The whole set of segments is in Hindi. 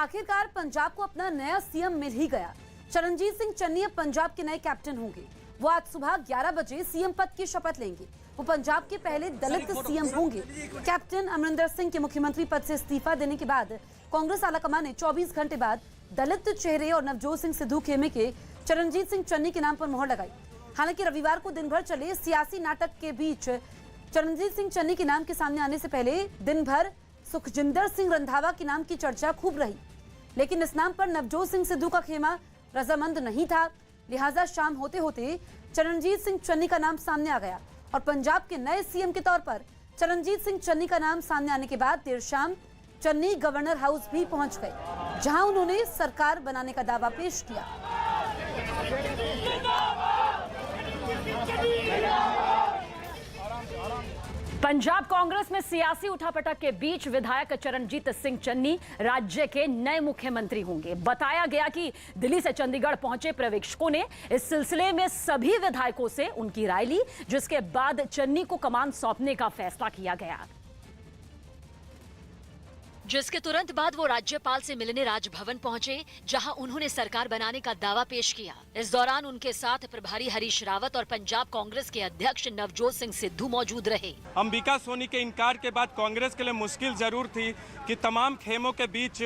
आखिरकार पंजाब को अपना नया सीएम मिल ही गया। चरणजीत सिंह चन्नी अब पंजाब के नए कैप्टन होंगे। वो आज सुबह 11 बजे सीएम पद की शपथ लेंगे। वो पंजाब के पहले दलित सीएम होंगे। कैप्टन अमरिंदर सिंह के मुख्यमंत्री पद से इस्तीफा देने के बाद कांग्रेस आलाकमान ने 24 घंटे बाद दलित चेहरे और नवजोत सिंह सिद्धू खेमे के चरणजीत सिंह चन्नी के नाम पर मोहर लगाई। हालांकि रविवार को दिन भर चले सियासी नाटक के बीच चरणजीत सिंह चन्नी के नाम के सामने आने से पहले दिन भर सुखजिंदर सिंह रंधावा के नाम की चर्चा खूब रही, लेकिन इस नाम पर नवजोत सिंह सिद्धू का खेमा रजामंद नहीं था। लिहाजा शाम होते होते चरणजीत सिंह चन्नी का नाम सामने आ गया और पंजाब के नए सीएम के तौर पर चरणजीत सिंह चन्नी का नाम सामने आने के बाद देर शाम चन्नी गवर्नर हाउस भी पहुंच गए, जहां उन्होंने सरकार बनाने का दावा पेश किया। पंजाब कांग्रेस में सियासी उठापटक के बीच विधायक चरणजीत सिंह चन्नी राज्य के नए मुख्यमंत्री होंगे। बताया गया कि दिल्ली से चंडीगढ़ पहुंचे पर्यवेक्षकों ने इस सिलसिले में सभी विधायकों से उनकी राय ली, जिसके बाद चन्नी को कमान सौंपने का फैसला किया गया, जिसके तुरंत बाद वो राज्यपाल से मिलने राजभवन पहुंचे, जहां उन्होंने सरकार बनाने का दावा पेश किया। इस दौरान उनके साथ प्रभारी हरीश रावत और पंजाब कांग्रेस के अध्यक्ष नवजोत सिंह सिद्धू मौजूद रहे। अंबिका सोनी के इनकार के बाद कांग्रेस के लिए मुश्किल जरूर थी कि तमाम खेमों के बीच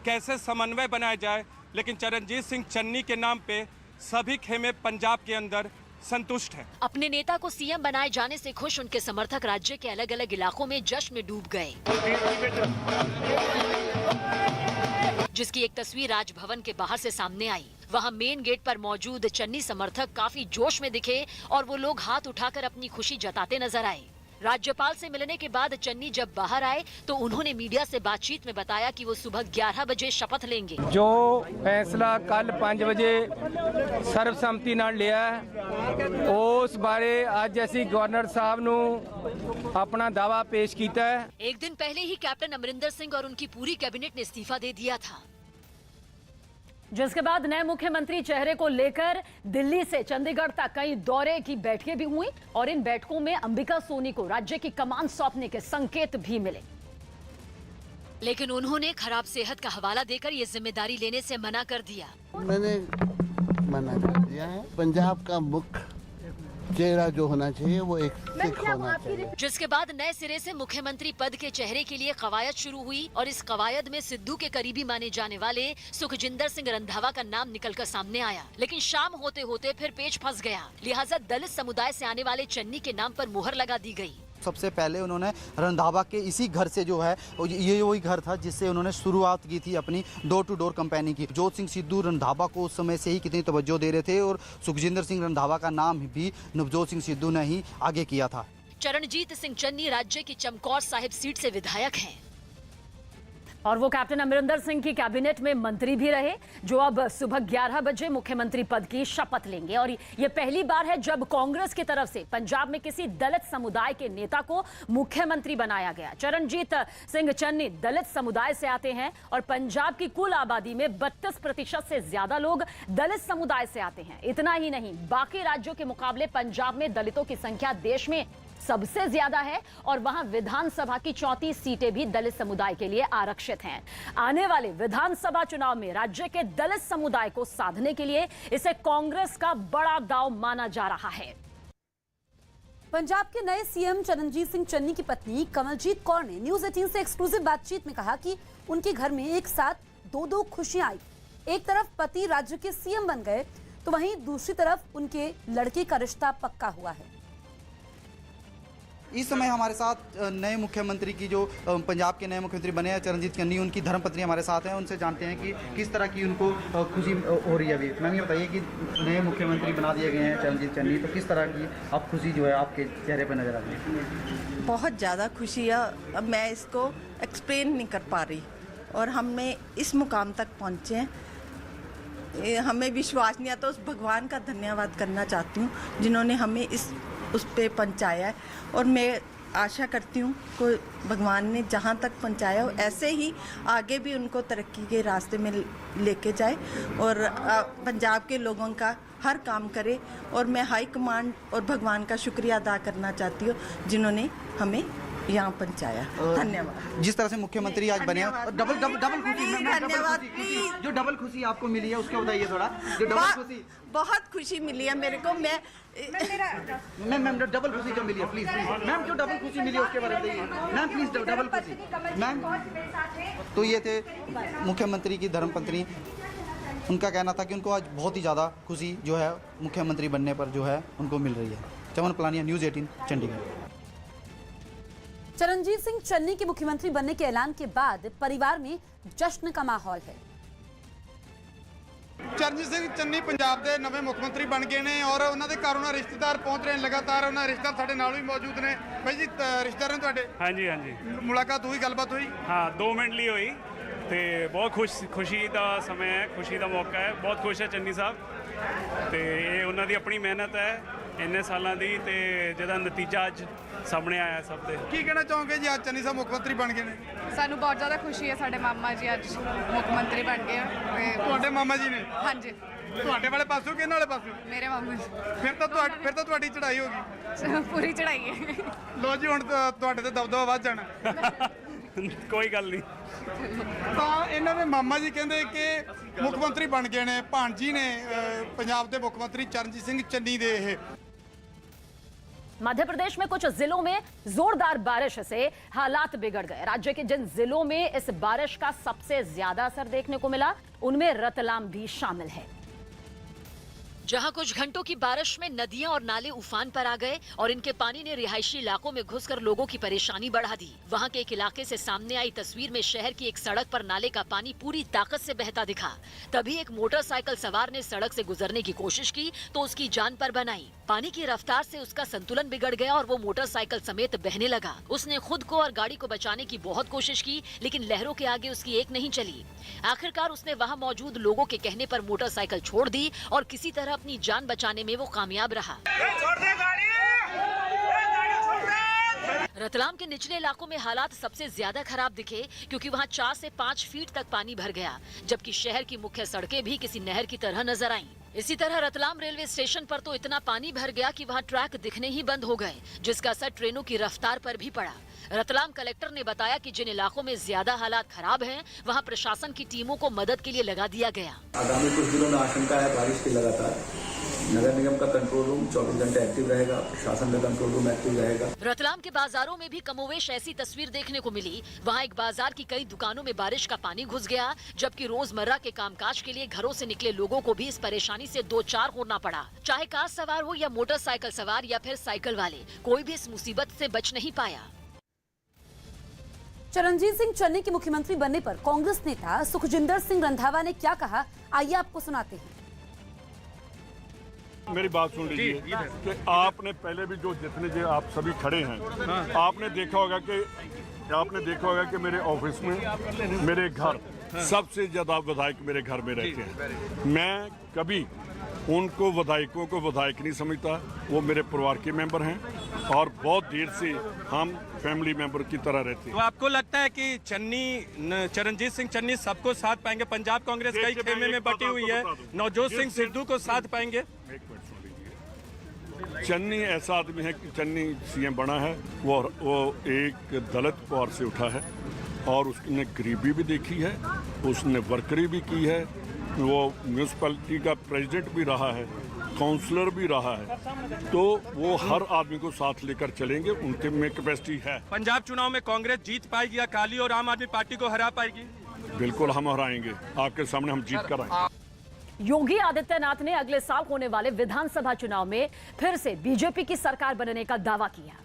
कैसे समन्वय बनाया जाए, लेकिन चरणजीत सिंह चन्नी के नाम पे सभी खेमे पंजाब के अंदर संतुष्ट हैं। अपने नेता को सीएम बनाए जाने से खुश उनके समर्थक राज्य के अलग अलग इलाकों में जश्न में डूब गए, जिसकी एक तस्वीर राजभवन के बाहर से सामने आई। वहां मेन गेट पर मौजूद चन्नी समर्थक काफी जोश में दिखे और वो लोग हाथ उठाकर अपनी खुशी जताते नजर आए। राज्यपाल से मिलने के बाद चन्नी जब बाहर आए तो उन्होंने मीडिया से बातचीत में बताया कि वो सुबह 11 बजे शपथ लेंगे। जो फैसला कल 5 बजे सर्वसम्मति नाल लिया उस बारे आज असीं गवर्नर साहब नूं अपना दावा पेश किया है। एक दिन पहले ही कैप्टन अमरिंदर सिंह और उनकी पूरी कैबिनेट ने इस्तीफा दे दिया था, जिसके बाद नए मुख्यमंत्री चेहरे को लेकर दिल्ली से चंडीगढ़ तक कई दौरे की बैठकें भी हुई और इन बैठकों में अंबिका सोनी को राज्य की कमान सौंपने के संकेत भी मिले, लेकिन उन्होंने खराब सेहत का हवाला देकर ये जिम्मेदारी लेने से मना कर दिया। मैंने मना कर दिया है। पंजाब का मुख्य चेहरा जो होना चाहिए वो एक सिख होना चाहिए। जिसके बाद नए सिरे से मुख्यमंत्री पद के चेहरे के लिए कवायद शुरू हुई और इस कवायद में सिद्धू के करीबी माने जाने वाले सुखजिंदर सिंह रंधावा का नाम निकलकर सामने आया, लेकिन शाम होते होते फिर पेच फंस गया। लिहाजा दलित समुदाय से आने वाले चन्नी के नाम पर मुहर लगा दी गई। सबसे पहले उन्होंने रंधावा के इसी घर से जो है ये वही घर था जिससे उन्होंने शुरुआत की थी अपनी डोर टू डोर कैंपेनिंग की। जोत सिंह सिद्धू रंधावा को उस समय से ही कितनी तवज्जो दे रहे थे और सुखजिंदर सिंह रंधावा का नाम भी नवजोत सिंह सिद्धू ने ही आगे किया था। चरणजीत सिंह चन्नी राज्य की चमकौर साहिब सीट से विधायक हैं और वो कैप्टन अमरिंदर सिंह की कैबिनेट में मंत्री भी रहे, जो अब सुबह 11 बजे मुख्यमंत्री पद की शपथ लेंगे। और ये पहली बार है जब कांग्रेस की तरफ से पंजाब में किसी दलित समुदाय के नेता को मुख्यमंत्री बनाया गया। चरणजीत सिंह चन्नी दलित समुदाय से आते हैं और पंजाब की कुल आबादी में 32% से ज्यादा लोग दलित समुदाय से आते हैं। इतना ही नहीं, बाकी राज्यों के मुकाबले पंजाब में दलितों की संख्या देश में सबसे ज्यादा है और वहां विधानसभा की 34 सीटें भी दलित समुदाय के लिए आरक्षित हैं। आने वाले विधानसभा चुनाव में राज्य के दलित समुदाय को साधने के लिए इसे कांग्रेस का बड़ा दांव माना जा रहा है। पंजाब के नए सीएम चरणजीत सिंह चन्नी की पत्नी कमलजीत कौर ने न्यूज 18 से एक्सक्लूसिव बातचीत में कहा कि उनके घर में एक साथ दो खुशियां आई। एक तरफ पति राज्य के सीएम बन गए तो वहीं दूसरी तरफ उनके लड़के का रिश्ता पक्का हुआ है। इस समय हमारे साथ नए मुख्यमंत्री की जो पंजाब के नए मुख्यमंत्री बने हैं चरणजीत चन्नी, उनकी धर्मपत्नी हमारे साथ हैं। उनसे जानते हैं कि किस तरह की उनको खुशी हो रही है अभी। मैम ये बताइए कि नए मुख्यमंत्री बना दिए गए हैं चरणजीत चन्नी, तो किस तरह की अब खुशी जो है आपके चेहरे पर नजर आ रही है? बहुत ज़्यादा खुशी है। अब मैं इसको एक्सप्लेन नहीं कर पा रही और हमें इस मुकाम तक पहुँचे हैं, हमें विश्वास नहीं आता। उस भगवान का धन्यवाद करना चाहती हूँ जिन्होंने हमें उस पे पहुँचाया है और मैं आशा करती हूँ को भगवान ने जहाँ तक पहुँचाया हो ऐसे ही आगे भी उनको तरक्की के रास्ते में लेके जाए और पंजाब के लोगों का हर काम करे। और मैं हाई कमांड और भगवान का शुक्रिया अदा करना चाहती हूँ जिन्होंने हमें यहाँ पहुँचाया। धन्यवाद। जिस तरह से मुख्यमंत्री आज बने हैं, धन्यवाद। डबल डबल डबल खुशी, मैम, डबल धन्यवाद, खुशी, प्लीज। जो डबल खुशी आपको मिली है उसके बताइए थोड़ा, जो डबल खुशी। बहुत खुशी मिली है मेरे को। मैम डबल खुशी जो मिली है, प्लीज प्लीज मैम, जो डबल खुशी मिली है उसके बारे में बताइए मैम, प्लीज डबल खुशी मैम। तो ये थे मुख्यमंत्री की धर्मपत्नी। उनका कहना था कि उनको आज बहुत ही ज़्यादा खुशी जो है मुख्यमंत्री बनने पर जो है उनको मिल रही है। चमन पलानिया, न्यूज़ 18 चंडीगढ़। चरणजीत सिंह चन्नी के मुख्यमंत्री बनने के ऐलान के बाद परिवार में जश्न का माहौल है। ਚਰਨਜੀਤ ਸਿੰਘ ਚੰਨੀ ਪੰਜਾਬ ਦੇ ਨਵੇਂ ਮੁੱਖ ਮੰਤਰੀ ਬਣ ਗਏ ਨੇ ਔਰ ਉਹਨਾਂ ਦੇ ਘਰ ਉਹਨਾਂ ਰਿਸ਼ਤੇਦਾਰ ਪਹੁੰਚ ਰਹੇ ਨੇ ਲਗਾਤਾਰ। ਉਹਨਾਂ ਰਿਸ਼ਤੇਦਾਰ ਸਾਡੇ ਨਾਲ ਵੀ ਮੌਜੂਦ ਨੇ। ਭਾਈ ਜੀ ਰਿਸ਼ਤੇਦਾਰ ਨੇ ਤੁਹਾਡੇ? ਹਾਂਜੀ ਹਾਂਜੀ ਮੁਲਾਕਾਤ ਹੋਈ, ਗੱਲਬਾਤ ਹੋਈ? ਹਾਂ 2 ਮਿੰਟ ਲਈ ਹੋਈ ਤੇ ਬਹੁਤ ਖੁਸ਼ੀ ਦਾ ਸਮਾਂ ਹੈ, ਖੁਸ਼ੀ ਦਾ ਮੌਕਾ ਹੈ। ਬਹੁਤ ਖੁਸ਼ ਹੈ ਚੰਨੀ ਸਾਹਿਬ ਤੇ ਇਹ ਉਹਨਾਂ ਦੀ ਆਪਣੀ ਮਿਹਨਤ ਹੈ ਇੰਨੇ ਸਾਲਾਂ ਦੀ ਤੇ ਜਿਹਦਾ ਨਤੀਜਾ ਅੱਜ ਸਾਹਮਣੇ ਆਇਆ ਸਭ ਦੇ। ਕੀ ਕਹਿਣਾ ਚਾਹੋਗੇ ਜੀ ਅੱਜ ਚੰਨੀ ਸਾਹਿਬ ਮੁੱਖ ਮੰਤਰੀ ਬਣ ਗਏ ਨੇ? ਸਾਨੂੰ ਬਹੁਤ ਜ਼ਿਆਦਾ ਖੁਸ਼ੀ ਹੈ, ਸਾਡੇ ਮਾਮਾ ਜੀ ਅੱਜ ਮੁੱਖ ਮੰਤਰੀ ਬਣ ਗਏ ਤੇ ਤੁਹਾਡੇ ਮਾਮਾ ਜੀ ਨੇ? ਹਾਂਜੀ ਤੁਹਾਡੇ ਵਾਲੇ ਪਾਸੋਂ ਕਿ ਇਹਨਾਂ ਵਾਲੇ ਪਾਸੋਂ? ਮੇਰੇ ਮਾਮਾ ਜੀ। ਫਿਰ ਤਾਂ ਤੁਹਾਡੀ ਚੜ੍ਹਾਈ ਹੋ ਗਈ। ਪੂਰੀ ਚੜਾਈ ਹੈ। ਲੋ ਜੀ ਹੁਣ ਤੁਹਾਡੇ ਤੇ ਦਬਦਬਾ ਵੱਧ ਜਾਣਾ। ਕੋਈ ਗੱਲ ਨਹੀਂ। ਤਾਂ ਇਹਨਾਂ ਦੇ ਮਾਮਾ ਜੀ ਕਹਿੰਦੇ ਕਿ ਮੁੱਖ ਮੰਤਰੀ ਬਣ ਗਏ ਨੇ, ਭਾਣਜੀ ਨੇ ਪੰਜਾਬ ਦੇ ਮੁੱਖ ਮੰਤਰੀ ਚਰਨਜੀਤ ਸਿੰਘ ਚੰਨੀ ਦੇ। ਇਹ मध्य प्रदेश में कुछ जिलों में जोरदार बारिश से हालात बिगड़ गए। राज्य के जिन जिलों में इस बारिश का सबसे ज्यादा असर देखने को मिला उनमें रतलाम भी शामिल है। जहां कुछ घंटों की बारिश में नदियां और नाले उफान पर आ गए और इनके पानी ने रिहायशी इलाकों में घुसकर लोगों की परेशानी बढ़ा दी। वहां के एक इलाके से सामने आई तस्वीर में शहर की एक सड़क पर नाले का पानी पूरी ताकत से बहता दिखा। तभी एक मोटरसाइकिल सवार ने सड़क से गुजरने की कोशिश की तो उसकी जान पर बन आई। पानी की रफ्तार से उसका संतुलन बिगड़ गया और वो मोटरसाइकिल समेत बहने लगा। उसने खुद को और गाड़ी को बचाने की बहुत कोशिश की लेकिन लहरों के आगे उसकी एक नहीं चली। आखिरकार उसने वहां मौजूद लोगों के कहने पर मोटरसाइकिल छोड़ दी और किसी तरह अपनी जान बचाने में वो कामयाब रहा। रतलाम के निचले इलाकों में हालात सबसे ज्यादा खराब दिखे क्योंकि वहां 4 से 5 फीट तक पानी भर गया, जबकि शहर की मुख्य सड़कें भी किसी नहर की तरह नजर आईं। इसी तरह रतलाम रेलवे स्टेशन पर तो इतना पानी भर गया कि वहां ट्रैक दिखने ही बंद हो गए, जिसका असर ट्रेनों की रफ्तार पर भी पड़ा। रतलाम कलेक्टर ने बताया कि जिन इलाकों में ज्यादा हालात खराब हैं, वहां प्रशासन की टीमों को मदद के लिए लगा दिया गया। आगामी कुछ दिनों में आशंका है बारिश की लगातार। नगर निगम का कंट्रोल रूम 24 घंटे एक्टिव रहेगा, प्रशासन का कंट्रोल रूम एक्टिव रहेगा। रतलाम के बाजारों में भी कमोवेश ऐसी तस्वीर देखने को मिली। वहाँ एक बाजार की कई दुकानों में बारिश का पानी घुस गया, जबकि रोजमर्रा के कामकाज के लिए घरों से निकले लोगों को भी इस परेशानी से दो चार होना पड़ा। चाहे कार सवार हो या मोटरसाइकिल सवार या फिर साइकिल वाले, कोई भी इस मुसीबत से बच नहीं पाया। चरणजीत सिंह चन्नी के मुख्यमंत्री बनने पर कांग्रेस नेता सुखजिंदर सिंह रंधावा ने क्या कहा, आइए आपको सुनाते हैं। मेरी बात सुन लीजिए कि आपने पहले भी जो जितने जो आप सभी खड़े हैं, आपने देखा होगा कि मेरे ऑफिस में मेरे घर सबसे ज्यादा विधायक मेरे घर में रहते हैं। मैं कभी उनको विधायकों को विधायक नहीं समझता, वो मेरे परिवार के मेंबर हैं और बहुत देर से हम फैमिली मेंबर की तरह रहते हैं। तो आपको लगता है कि चरणजीत सिंह चन्नी सबको साथ पाएंगे? पंजाब कांग्रेस कई खेमे में बटी हुई है, नवजोत सिंह सिद्धू को साथ पाएंगे? एक मिनट सुन लीजिए, चन्नी ऐसा आदमी है कि चन्नी सीएम बना है, वो एक दलित परिवार से उठा है और उसने गरीबी भी देखी है, उसने वर्करी भी की है, वो म्यूनसिपैलिटी का प्रेसिडेंट भी रहा है, काउंसलर भी रहा है, तो वो हर आदमी को साथ लेकर चलेंगे, उनके में कैपेसिटी है। पंजाब चुनाव में कांग्रेस जीत पाएगी, अकाली और आम आदमी पार्टी को हरा पाएगी? बिल्कुल हम हराएंगे, आपके सामने हम जीत कर आएंगे। योगी आदित्यनाथ ने अगले साल होने वाले विधानसभा चुनाव में फिर से बीजेपी की सरकार बनने का दावा किया।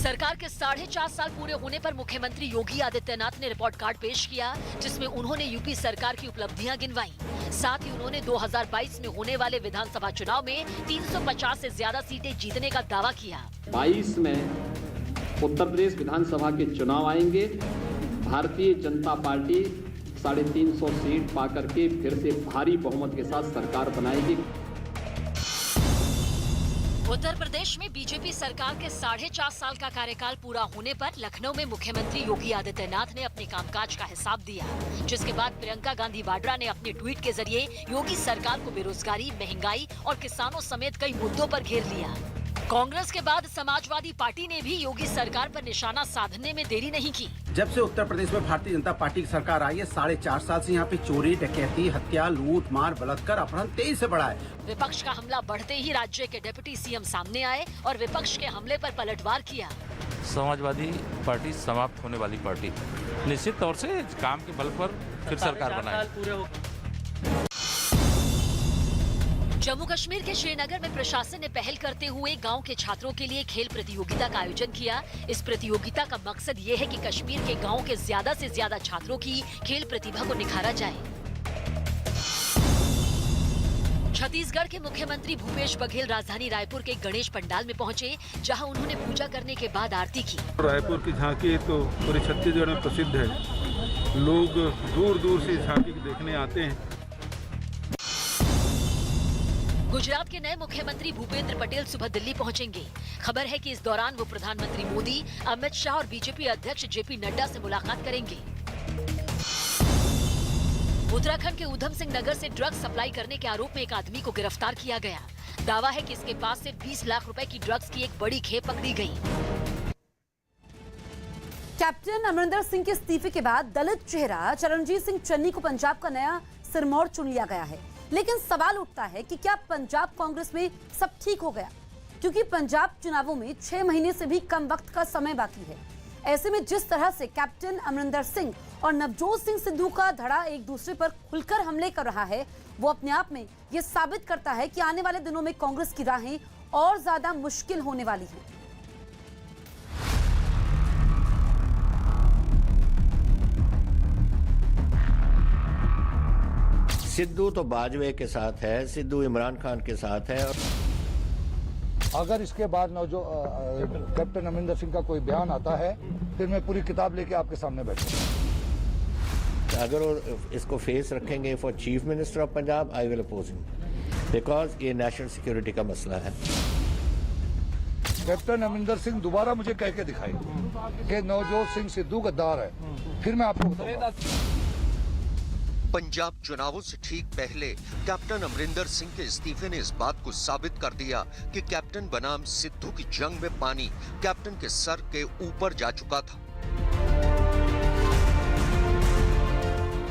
सरकार के 4.5 साल पूरे होने पर मुख्यमंत्री योगी आदित्यनाथ ने रिपोर्ट कार्ड पेश किया, जिसमें उन्होंने यूपी सरकार की उपलब्धियां गिनवाई। साथ ही उन्होंने 2022 में होने वाले विधानसभा चुनाव में 350 से ज्यादा सीटें जीतने का दावा किया। 22 में उत्तर प्रदेश विधानसभा के चुनाव आएंगे, भारतीय जनता पार्टी 350 सीट पाकर के फिर से भारी बहुमत के साथ सरकार बनाएगी। उत्तर प्रदेश में बीजेपी सरकार के 4.5 साल का कार्यकाल पूरा होने पर लखनऊ में मुख्यमंत्री योगी आदित्यनाथ ने अपने कामकाज का हिसाब दिया, जिसके बाद प्रियंका गांधी वाड्रा ने अपने ट्वीट के जरिए योगी सरकार को बेरोजगारी, महंगाई और किसानों समेत कई मुद्दों पर घेर लिया। कांग्रेस के बाद समाजवादी पार्टी ने भी योगी सरकार पर निशाना साधने में देरी नहीं की। जब से उत्तर प्रदेश में भारतीय जनता पार्टी की सरकार आई है, 4.5 साल से यहाँ पे चोरी, डकैती, हत्या, लूट, मार, बलात्कार, अपहरण तेजी से बढ़ा है। विपक्ष का हमला बढ़ते ही राज्य के डिप्टी सीएम सामने आए और विपक्ष के हमले पर पलटवार किया। समाजवादी पार्टी समाप्त होने वाली पार्टी, निश्चित तौर से काम के बल पर फिर सरकार बनाए। जम्मू कश्मीर के श्रीनगर में प्रशासन ने पहल करते हुए गांव के छात्रों के लिए खेल प्रतियोगिता का आयोजन किया। इस प्रतियोगिता का मकसद ये है कि कश्मीर के गांव के ज्यादा से ज्यादा छात्रों की खेल प्रतिभा को निखारा जाए। छत्तीसगढ़ के मुख्यमंत्री भूपेश बघेल राजधानी रायपुर के गणेश पंडाल में पहुंचे, जहां उन्होंने पूजा करने के बाद आरती की। रायपुर की झांकी तो पूरे छत्तीसगढ़ में प्रसिद्ध है, लोग दूर दूर से झांकी देखने आते हैं। गुजरात के नए मुख्यमंत्री भूपेंद्र पटेल सुबह दिल्ली पहुंचेंगे। खबर है कि इस दौरान वो प्रधानमंत्री मोदी, अमित शाह और बीजेपी अध्यक्ष जेपी नड्डा से मुलाकात करेंगे। उत्तराखंड के ऊधम सिंह नगर से ड्रग्स सप्लाई करने के आरोप में एक आदमी को गिरफ्तार किया गया। दावा है कि इसके पास से 20 लाख रुपए की ड्रग्स की एक बड़ी खेप पकड़ी गई। कैप्टन अमरिंदर सिंह के इस्तीफे के बाद दलित चेहरा चरणजीत सिंह चन्नी को पंजाब का नया सिरमौर चुन लिया गया है। लेकिन सवाल उठता है कि क्या पंजाब कांग्रेस में सब ठीक हो गया, क्योंकि पंजाब चुनावों में 6 महीने से भी कम वक्त का समय बाकी है। ऐसे में जिस तरह से कैप्टन अमरिंदर सिंह और नवजोत सिंह सिद्धू का धड़ा एक दूसरे पर खुलकर हमले कर रहा है, वो अपने आप में ये साबित करता है कि आने वाले दिनों में कांग्रेस की राहें और ज्यादा मुश्किल होने वाली हैं। सिद्धू तो बाजवे के साथ है, सिद्धू इमरान खान के साथ है। अगर इसके बाद कैप्टन अमरिंदर सिंह का कोई बयान आता है, फिर मैं पूरी किताब लेके आपके सामने बैठूंगा। अगर वो इसको फेस रखेंगे for chief minister of Punjab, I will oppose him, because ये नेशनल सिक्योरिटी का मसला है। कैप्टन अमरिंदर सिंह दोबारा मुझे कह के दिखाए कि नवजोत सिंह सिद्धू गद्दार है, फिर मैं आपको बताऊंगा। पंजाब चुनावों से ठीक पहले कैप्टन अमरिंदर सिंह के इस्तीफे ने इस बात को साबित कर दिया कि कैप्टन बनाम सिद्धू की जंग में पानी कैप्टन के सर के ऊपर जा चुका था,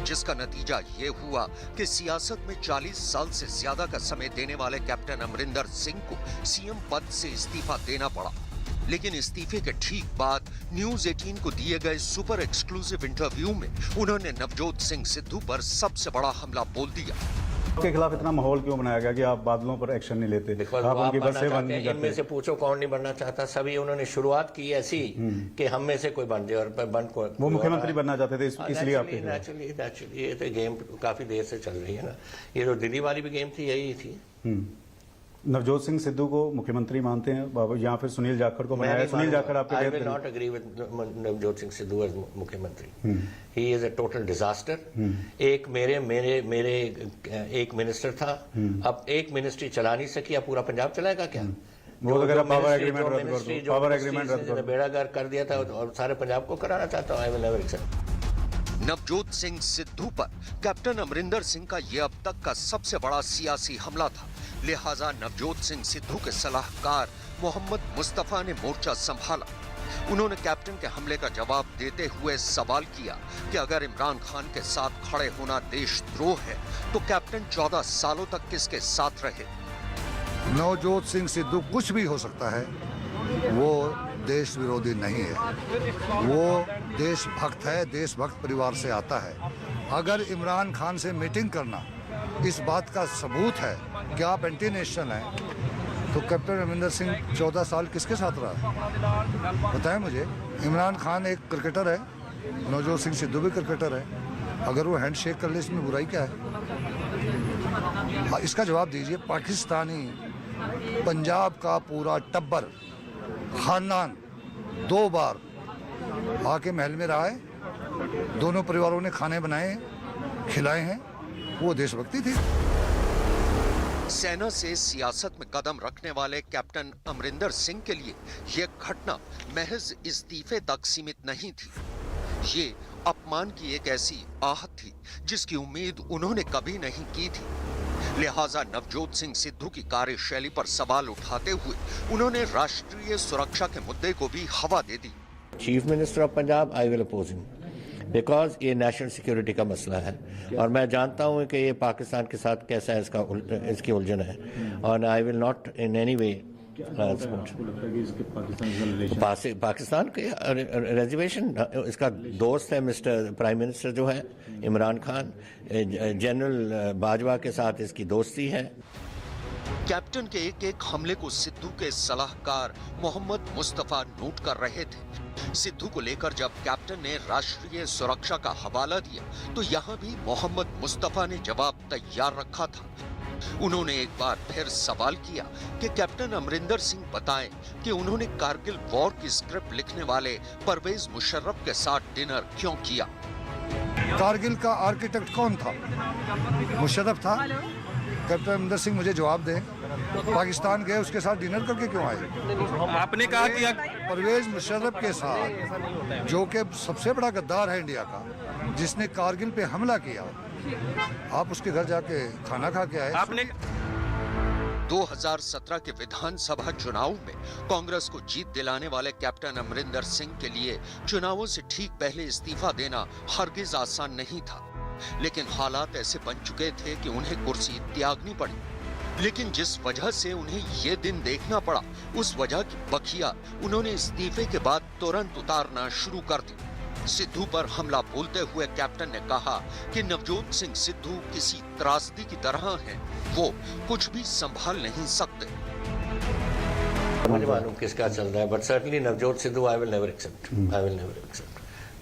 जिसका नतीजा ये हुआ कि सियासत में 40 साल से ज्यादा का समय देने वाले कैप्टन अमरिंदर सिंह को सीएम पद से इस्तीफा देना पड़ा। लेकिन इस्तीफे के ठीक बाद न्यूज 18 को दिए गए सुपर एक्सक्लूसिव इंटरव्यू में उन्होंने नवजोत सिंह सिद्धू पर सबसे बड़ा हमला बोल दिया। के खिलाफ इतना माहौल क्यों बनाया गया कि आप बादलों पर एक्शन नहीं लेते? आप उनकी बसें बंद नहीं करते? इनमें से पूछो कौन नहीं बनना चाहता, सभी उन्होंने शुरुआत की ऐसी कि हम में से कोई बन जाए और बन को वो मुख्यमंत्री बनना चाहते थे, इसलिए आप नेचुरली ये तो गेम काफी देर से चल रही है ना। ये तो दिल्ली वाली भी गेम थी, यही थी। नवजोत सिंह सिद्धू को मुख्यमंत्री मानते हैं या फिर सुनील जाखड़ को बनाया? सुनील जाखड़ आपके I will not agree with Navjot Singh Sidhu as मुख्यमंत्री। He is a total disaster. एक मेरे एक मिनिस्टर था, अब एक मिनिस्ट्री चला नहीं सकी, अब पूरा पंजाब चलाएगा क्या? वो अगर पावर एग्रीमेंट रद्द कर दो, बेड़ा गर्क कर दिया था और सारे पंजाब को कराना चाहता हूँ। I will never accept. Navjot Singh Sidhu पर कैप्टन अमरिंदर सिंह का यह अब तक का सबसे बड़ा सियासी हमला था। लिहाजा नवजोत सिंह सिद्धू के सलाहकार मोहम्मद मुस्तफा ने मोर्चा संभाला। उन्होंने कैप्टन के हमले का जवाब देते हुए सवाल किया कि अगर इमरान खान के साथ खड़े होना देशद्रोह है तो कैप्टन 14 सालों तक किसके साथ रहे? नवजोत सिंह सिद्धू कुछ भी हो सकता है, वो देश विरोधी नहीं है, वो देशभक्त है, देशभक्त परिवार से आता है। अगर इमरान खान से मीटिंग करना इस बात का सबूत है कि आप एंटी नेशनल हैं, तो कैप्टन अमरिंदर सिंह 14 साल किसके साथ रहा? बताएं मुझे। इमरान खान एक क्रिकेटर है, नवजोत सिंह सिद्धू भी क्रिकेटर है। अगर वो हैंडशेक कर ले, इसमें बुराई क्या है? इसका जवाब दीजिए। पाकिस्तानी पंजाब का पूरा टब्बर खानदान 2 बार आके महल में रहा है, दोनों परिवारों ने खाने बनाए खिलाए हैं, वो देशभक्ति थी। सेना से सियासत में कदम रखने वाले कैप्टन अमरिंदर सिंह के लिए यह घटना महज इस्तीफे तक सीमित नहीं थी। ये अपमान की एक ऐसी आहत थी जिसकी उम्मीद उन्होंने कभी नहीं की थी। लिहाजा नवजोत सिंह सिद्धू की कार्यशैली पर सवाल उठाते हुए उन्होंने राष्ट्रीय सुरक्षा के मुद्दे को भी हवा दे दी। Chief minister of Punjab, I will oppose him because ये नेशनल सिक्योरिटी का मसला है और मैं जानता हूं कि ये पाकिस्तान के साथ कैसा है, इसकी उलझन है और आई will not in any way Pakistan के रिजर्वेशन। इसका दोस्त है मिस्टर प्राइम मिनिस्टर जो है इमरान खान, जनरल बाजवा के साथ इसकी दोस्ती है। कैप्टन के एक एक हमले को सिद्धू के सलाहकार मोहम्मद मुस्तफा नोट कर रहे थे। सिद्धू को लेकर जब कैप्टन ने राष्ट्रीय सुरक्षा का हवाला दिया तो यहाँ भी मोहम्मद मुस्तफा ने जवाब तैयार रखा था। उन्होंने एक बार फिर सवाल किया कि कैप्टन अमरिंदर सिंह बताएं कि उन्होंने कारगिल वॉर की स्क्रिप्ट लिखने वाले परवेज मुशर्रफ के साथ डिनर क्यों किया। कारगिल का आर्किटेक्ट कौन था? मुशर्रफ था। कैप्टन अमरिंदर सिंह मुझे जवाब दें, पाकिस्तान गए उसके साथ डिनर करके क्यों आए? आपने कहा कि परवेज मुशर्रफ के साथ, जो कि सबसे बड़ा गद्दार है इंडिया का, जिसने कारगिल पे हमला किया, आप उसके घर जाके खाना खा के आए। आपने 2017 के विधानसभा चुनाव में कांग्रेस को जीत दिलाने वाले कैप्टन अमरिंदर सिंह के लिए चुनावों से ठीक पहले इस्तीफा देना हरगिज आसान नहीं था, लेकिन हालात ऐसे बन चुके थे कि उन्हें कुर्सी त्यागनी पड़ी। लेकिन जिस वजह से उन्हें ये दिन देखना पड़ा, उस वजह की बखिया उन्होंने इस्तीफे के बाद तुरंत उतारना शुरू कर दी। सिद्धू पर हमला बोलते हुए कैप्टन ने कहा कि नवजोत सिंह सिद्धू किसी त्रासदी की तरह हैं, वो कुछ भी संभाल नहीं सकते। मुझे मालूम किसका चल रहा है, but certainly Navjot Sidhu I will never accept,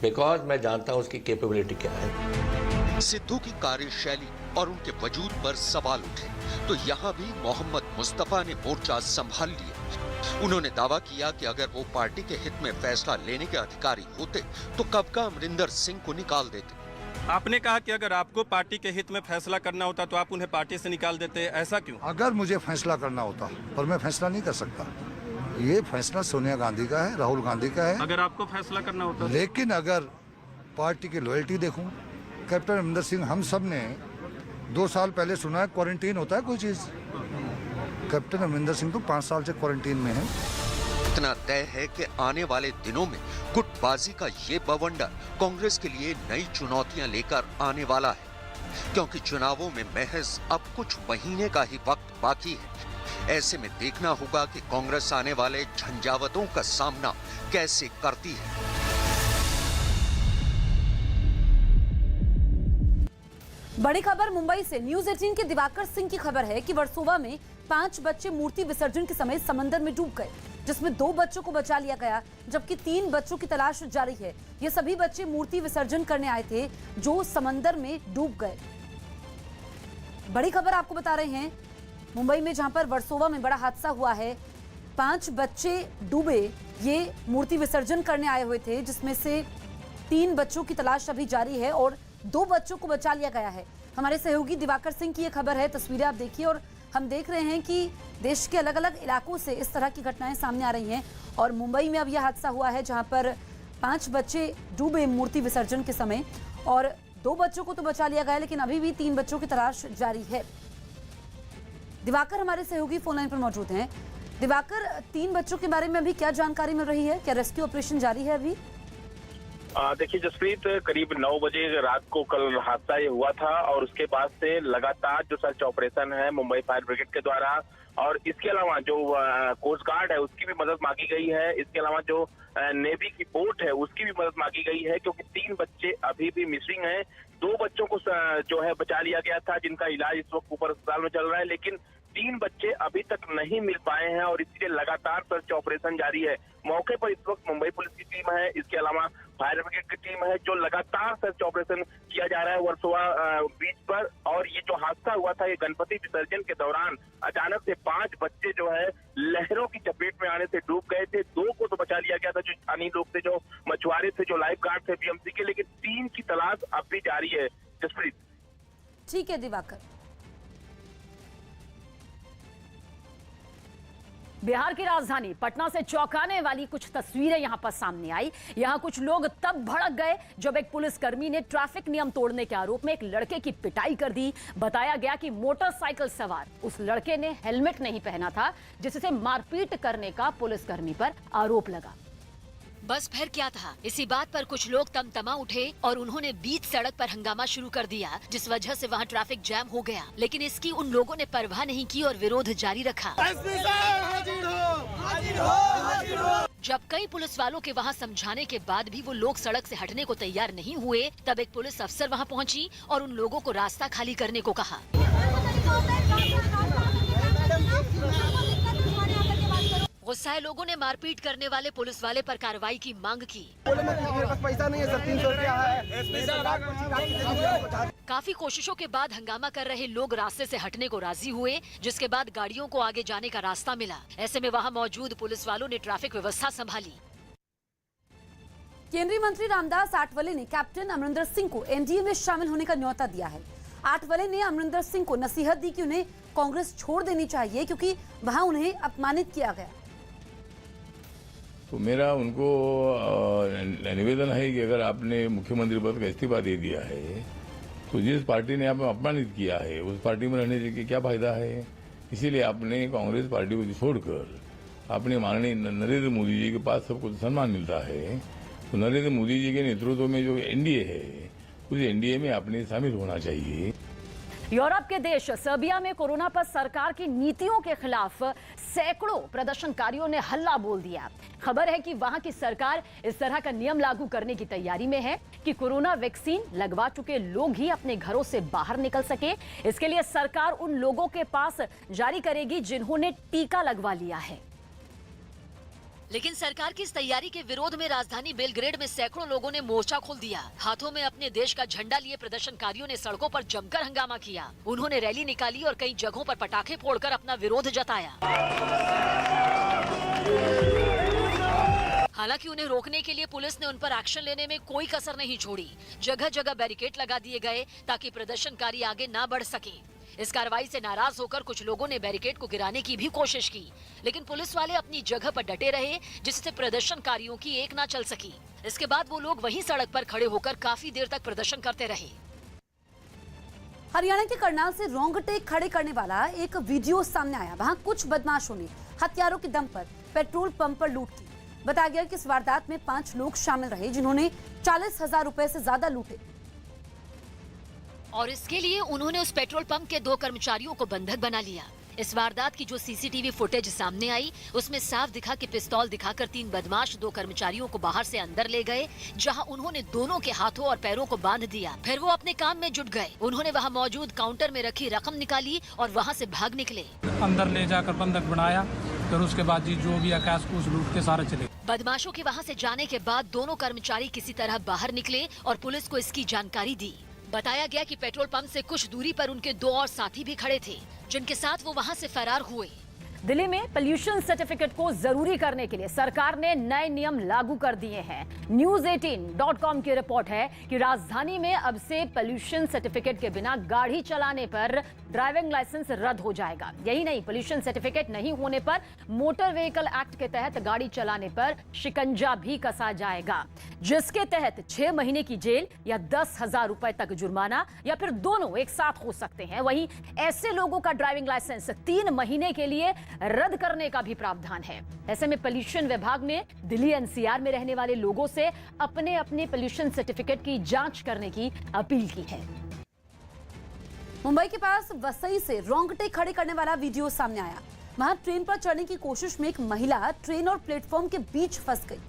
because मैं जानता हूं उसकी कैपेबिलिटी क्या है। सिद्धू की कार्यशैली और उनके वजूद पर सवाल उठे तो यहाँ भी मोहम्मद मुस्तफा ने मोर्चा संभाल लिया। उन्होंने दावा किया कि अगर वो पार्टी के हित में फैसला लेने के अधिकारी होते तो कब का अमरिंदर सिंह को निकाल देते। आपने कहा कि अगर आपको पार्टी के हित में फैसला करना होता तो आप उन्हें पार्टी से निकाल देते, ऐसा क्यों? अगर मुझे फैसला करना होता, पर मैं फैसला नहीं कर सकता। ये फैसला सोनिया गांधी का है, राहुल गांधी का है। अगर आपको फैसला करना होता, लेकिन अगर पार्टी की लॉयल्टी देखूं, कैप्टन अमरिंदर सिंह, हम सब ने 2 साल पहले सुना है क्वारंटीन होता है कोई चीज। कैप्टन अमरिंदर सिंह तो 5 साल से क्वारंटीन में है। इतना तय है कि आने वाले दिनों में गुटबाजी का ये बवंडर कांग्रेस के लिए नई चुनौतियां लेकर आने वाला है, क्योंकि चुनावों में महज अब कुछ महीने का ही वक्त बाकी है। ऐसे में देखना होगा कि कांग्रेस आने वाले झंझावतों का सामना कैसे करती है। बड़ी खबर मुंबई से। न्यूज 18 के दिवाकर सिंह की खबर है कि वर्सोवा में 5 बच्चे मूर्ति विसर्जन के समय समंदर में डूब गए, जिसमें 2 बच्चों को बचा लिया गया, जबकि 3 बच्चों की तलाश जारी है। ये सभी बच्चे मूर्ति विसर्जन करने आए थे जो समंदर में डूब गए। बड़ी खबर आपको बता रहे हैं मुंबई में, जहां पर वर्सोवा में बड़ा हादसा हुआ है। 5 बच्चे डूबे, ये मूर्ति विसर्जन करने आए हुए थे, जिसमें से 3 बच्चों की तलाश अभी जारी है और 2 बच्चों को बचा लिया गया है। हमारे सहयोगी दिवाकर सिंह की ये खबर है, तस्वीरें आप देखिए। और हम देख रहे हैं कि देश के अलग अलग इलाकों से इस तरह की घटनाएं सामने आ रही हैं और मुंबई में अब यह हादसा हुआ है, जहां पर 5 बच्चे डूबे मूर्ति विसर्जन के समय और 2 बच्चों को तो बचा लिया गया, लेकिन अभी भी 3 बच्चों की तलाश जारी है। दिवाकर हमारे सहयोगी फोन लाइन पर मौजूद हैं। दिवाकर, 3 बच्चों के बारे में अभी क्या जानकारी मिल रही है? क्या रेस्क्यू ऑपरेशन जारी है अभी? देखिए जसप्रीत, करीब 9 बजे रात को कल हादसा ये हुआ था और उसके बाद से लगातार जो सर्च ऑपरेशन है मुंबई फायर ब्रिगेड के द्वारा और इसके अलावा जो कोस्ट गार्ड है उसकी भी मदद मांगी गई है। इसके अलावा जो नेवी की बोट है उसकी भी मदद मांगी गई है, क्योंकि 3 बच्चे अभी भी मिसिंग हैं। 2 बच्चों को जो है बचा लिया गया था, जिनका इलाज इस वक्त ऊपर अस्पताल में चल रहा है, लेकिन 3 बच्चे अभी तक नहीं मिल पाए हैं और इसलिए लगातार सर्च ऑपरेशन जारी है। मौके पर इस वक्त मुंबई पुलिस की टीम है, इसके अलावा फायर ब्रिगेड की टीम है, जो लगातार सर्च ऑपरेशन किया जा रहा है वर्सोवा बीच पर। और ये जो हादसा हुआ था, ये गणपति विसर्जन के दौरान अचानक से 5 बच्चे जो है लहरों की चपेट में आने से डूब गए थे। 2 को तो बचा लिया गया था, जो स्थानीय लोग थे, जो मछुआरे थे, जो लाइफ गार्ड थे बीएमसी के, लेकिन 3 की तलाश अब भी जारी है। जसप्रीत, ठीक है दिवाकर। बिहार की राजधानी पटना से चौंकाने वाली कुछ तस्वीरें यहां पर सामने आई। यहां कुछ लोग तब भड़क गए जब एक पुलिसकर्मी ने ट्रैफिक नियम तोड़ने के आरोप में एक लड़के की पिटाई कर दी। बताया गया कि मोटरसाइकिल सवार उस लड़के ने हेलमेट नहीं पहना था, जिससे मारपीट करने का पुलिसकर्मी पर आरोप लगा। बस फिर क्या था, इसी बात पर कुछ लोग तमतमा उठे और उन्होंने बीच सड़क पर हंगामा शुरू कर दिया, जिस वजह से वहां ट्रैफिक जैम हो गया। लेकिन इसकी उन लोगों ने परवाह नहीं की और विरोध जारी रखा। जब कई पुलिस वालों के वहां समझाने के बाद भी वो लोग सड़क से हटने को तैयार नहीं हुए, तब एक पुलिस अफसर वहां पहुंची और उन लोगों को रास्ता खाली करने को कहा। गुस्साए लोगों ने मारपीट करने वाले पुलिस वाले पर कार्रवाई की मांग की। पैसा नहीं है सर, 300 रुपया है। काफी कोशिशों के बाद हंगामा कर रहे लोग रास्ते से हटने को राजी हुए, जिसके बाद गाड़ियों को आगे जाने का रास्ता मिला। ऐसे में वहां मौजूद पुलिस वालों ने ट्रैफिक व्यवस्था संभाली। केंद्रीय मंत्री रामदास आठवले ने कैप्टन अमरिंदर सिंह को एनडीए में शामिल होने का न्योता दिया है। आठवले ने अमरिंदर सिंह को नसीहत दी कि उन्हें कांग्रेस छोड़ देनी चाहिए, क्योंकि वहां उन्हें अपमानित किया गया। तो मेरा उनको निवेदन है कि अगर आपने मुख्यमंत्री पद का इस्तीफा दे दिया है तो जिस पार्टी ने आपको अपमानित किया है उस पार्टी में रहने से क्या फायदा है। इसीलिए आपने कांग्रेस पार्टी को छोड़कर अपने माननीय नरेंद्र मोदी जी के पास सबको सम्मान मिलता है, तो नरेंद्र मोदी जी के नेतृत्व में जो एनडीए है उस एनडीए में आपने शामिल होना चाहिए। यूरोप के देश सर्बिया में कोरोना पर सरकार की नीतियों के खिलाफ सैकड़ों प्रदर्शनकारियों ने हल्ला बोल दिया। खबर है कि वहां की सरकार इस तरह का नियम लागू करने की तैयारी में है कि कोरोना वैक्सीन लगवा चुके लोग ही अपने घरों से बाहर निकल सके। इसके लिए सरकार उन लोगों के पास जारी करेगी जिन्होंने टीका लगवा लिया है। लेकिन सरकार की इस तैयारी के विरोध में राजधानी बेलग्रेड में सैकड़ों लोगों ने मोर्चा खोल दिया। हाथों में अपने देश का झंडा लिए प्रदर्शनकारियों ने सड़कों पर जमकर हंगामा किया। उन्होंने रैली निकाली और कई जगहों पर पटाखे फोड़कर अपना विरोध जताया। हालांकि उन्हें रोकने के लिए पुलिस ने उन पर एक्शन लेने में कोई कसर नहीं छोड़ी। जगह जगह बैरिकेड लगा दिए गए ताकि प्रदर्शनकारी आगे ना बढ़ सके। इस कार्रवाई से नाराज होकर कुछ लोगों ने बैरिकेड को गिराने की भी कोशिश की, लेकिन पुलिस वाले अपनी जगह पर डटे रहे, जिससे प्रदर्शनकारियों की एक ना चल सकी। इसके बाद वो लोग वहीं सड़क पर खड़े होकर काफी देर तक प्रदर्शन करते रहे। हरियाणा के करनाल से रोंगटे खड़े करने वाला एक वीडियो सामने आया। वहां कुछ बदमाशों ने हथियारों के दम पर पेट्रोल पंप पर लूट की। बताया गया कि इस वारदात में 5 लोग शामिल रहे, जिन्होंने 40,000 रुपए से ज्यादा लूटे और इसके लिए उन्होंने उस पेट्रोल पंप के 2 कर्मचारियों को बंधक बना लिया। इस वारदात की जो सीसीटीवी फुटेज सामने आई उसमें साफ दिखा कि पिस्तौल दिखाकर 3 बदमाश 2 कर्मचारियों को बाहर से अंदर ले गए, जहां उन्होंने दोनों के हाथों और पैरों को बांध दिया। फिर वो अपने काम में जुट गए। उन्होंने वहां मौजूद काउंटर में रखी रकम निकाली और वहां से भाग निकले। अंदर ले जाकर बंधक बनाया, फिर उसके बाद जी जो भी कैश कुछ लूट के सारे चले। बदमाशों के वहां से जाने के बाद दोनों कर्मचारी किसी तरह बाहर निकले और पुलिस को इसकी जानकारी दी। बताया गया कि पेट्रोल पंप से कुछ दूरी पर उनके 2 और साथी भी खड़े थे, जिनके साथ वो वहां से फरार हुए। दिल्ली में पोल्यूशन सर्टिफिकेट को जरूरी करने के लिए सरकार ने नए नियम लागू कर दिए हैं। News18.com की रिपोर्ट है कि राजधानी में अब से पोल्यूशन सर्टिफिकेट के बिना गाड़ी चलाने पर ड्राइविंग लाइसेंस रद्द हो जाएगा। यही नहीं, पोल्यूशन सर्टिफिकेट नहीं होने पर मोटर व्हीकल एक्ट के तहत गाड़ी चलाने पर शिकंजा भी कसा जाएगा, जिसके तहत 6 महीने की जेल या 10,000 रुपए तक जुर्माना या फिर दोनों एक साथ हो सकते हैं। वहीं ऐसे लोगों का ड्राइविंग लाइसेंस 3 महीने के लिए रद्द करने का भी प्रावधान है। ऐसे में पोल्यूशन विभाग ने दिल्ली एनसीआर में रहने वाले लोगों से अपने अपने पोल्यूशन सर्टिफिकेट की जांच करने की अपील की है। मुंबई के पास वसई से रोंगटे खड़े करने वाला वीडियो सामने आया। वहां ट्रेन पर चढ़ने की कोशिश में एक महिला ट्रेन और प्लेटफॉर्म के बीच फंस गई,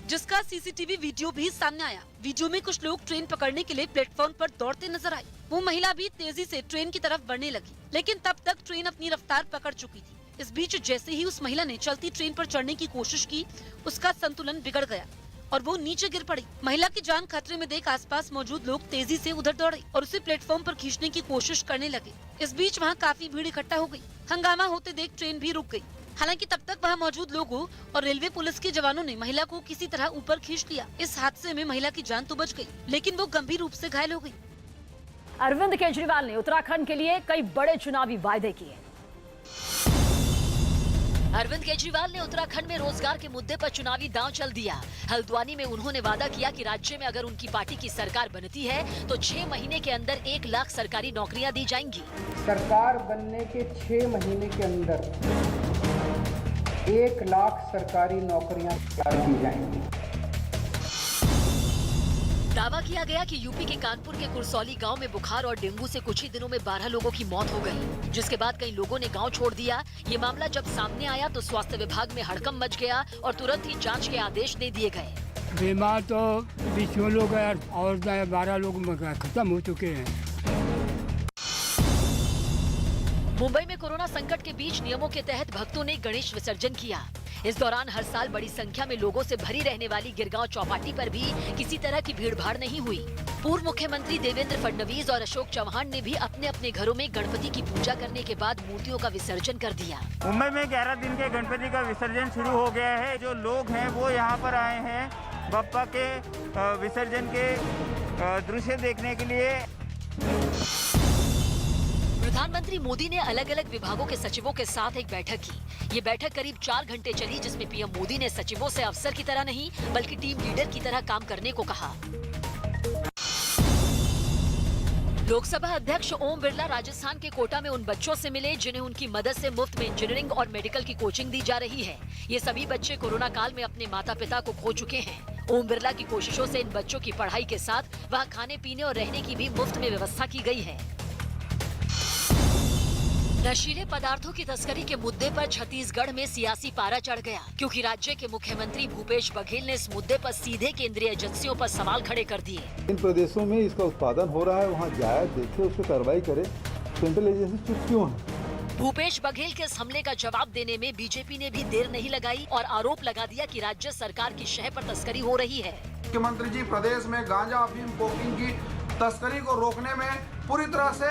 जिसका सीसीटीवी वीडियो भी सामने आया। वीडियो में कुछ लोग ट्रेन पकड़ने के लिए प्लेटफॉर्म पर दौड़ते नजर आए। वो महिला भी तेजी से ट्रेन की तरफ बढ़ने लगी, लेकिन तब तक ट्रेन अपनी रफ्तार पकड़ चुकी थी। इस बीच जैसे ही उस महिला ने चलती ट्रेन पर चढ़ने की कोशिश की, उसका संतुलन बिगड़ गया और वो नीचे गिर पड़ी। महिला की जान खतरे में देख आसपास मौजूद लोग तेजी से उधर दौड़े और उसे प्लेटफॉर्म पर खींचने की कोशिश करने लगे। इस बीच वहाँ काफी भीड़ इकट्ठा हो गई। हंगामा होते देख ट्रेन भी रुक गई। हालांकि तब तक वहाँ मौजूद लोगों और रेलवे पुलिस के जवानों ने महिला को किसी तरह ऊपर खींच लिया। इस हादसे में महिला की जान तो बच गई, लेकिन वो गंभीर रूप से घायल हो गई। अरविंद केजरीवाल ने उत्तराखंड के लिए कई बड़े चुनावी वायदे किए। अरविंद केजरीवाल ने उत्तराखंड में रोजगार के मुद्दे पर चुनावी दांव चल दिया। हल्द्वानी में उन्होंने वादा किया कि राज्य में अगर उनकी पार्टी की सरकार बनती है तो 6 महीने के अंदर 1 लाख सरकारी नौकरियां दी जाएंगी। सरकार बनने के 6 महीने के अंदर 1 लाख सरकारी नौकरियां तैयार की जाएंगी। दावा किया गया कि यूपी के कानपुर के कुरसौली गांव में बुखार और डेंगू से कुछ ही दिनों में 12 लोगों की मौत हो गई, जिसके बाद कई लोगों ने गांव छोड़ दिया। ये मामला जब सामने आया तो स्वास्थ्य विभाग में हड़कंप मच गया और तुरंत ही जांच के आदेश दे दिए गए। बीमार तो 20 लोग हैं और 12 लोग खत्म हो चुके हैं। मुंबई में कोरोना संकट के बीच नियमों के तहत भक्तों ने गणेश विसर्जन किया। इस दौरान हर साल बड़ी संख्या में लोगों से भरी रहने वाली गिरगांव चौपाटी पर भी किसी तरह की भीड़भाड़ नहीं हुई। पूर्व मुख्यमंत्री देवेंद्र फडणवीस और अशोक चौहान ने भी अपने अपने घरों में गणपति की पूजा करने के बाद मूर्तियों का विसर्जन कर दिया। मुंबई में 11 दिन के गणपति का विसर्जन शुरू हो गया है। जो लोग हैं वो यहाँ पर आए हैं बप्पा के विसर्जन के दृश्य देखने के लिए। प्रधानमंत्री मोदी ने अलग अलग विभागों के सचिवों के साथ एक बैठक की। ये बैठक करीब 4 घंटे चली, जिसमें पीएम मोदी ने सचिवों से अफसर की तरह नहीं बल्कि टीम लीडर की तरह काम करने को कहा। लोकसभा अध्यक्ष ओम बिरला राजस्थान के कोटा में उन बच्चों से मिले जिन्हें उनकी मदद से मुफ्त में इंजीनियरिंग और मेडिकल की कोचिंग दी जा रही है। ये सभी बच्चे कोरोना काल में अपने माता पिता को खो चुके हैं। ओम बिरला की कोशिशों से इन बच्चों की पढ़ाई के साथ वहाँ खाने पीने और रहने की भी मुफ्त में व्यवस्था की गई है। नशीले पदार्थों की तस्करी के मुद्दे पर छत्तीसगढ़ में सियासी पारा चढ़ गया, क्योंकि राज्य के मुख्यमंत्री भूपेश बघेल ने इस मुद्दे पर सीधे केंद्रीय एजेंसियों पर सवाल खड़े कर दिए। इन प्रदेशों में इसका उत्पादन हो रहा है, वहाँ जाए देखे, उस पर कार्रवाई करे। सेंट्रल एजेंसी चुप क्यों है? भूपेश बघेल के इस हमले का जवाब देने में बीजेपी ने भी देर नहीं लगाई और आरोप लगा दिया कि राज्य सरकार की शह पर तस्करी हो रही है। मुख्यमंत्री जी प्रदेश में गांजा अफीम कोकीन की तस्करी को रोकने में पूरी तरह से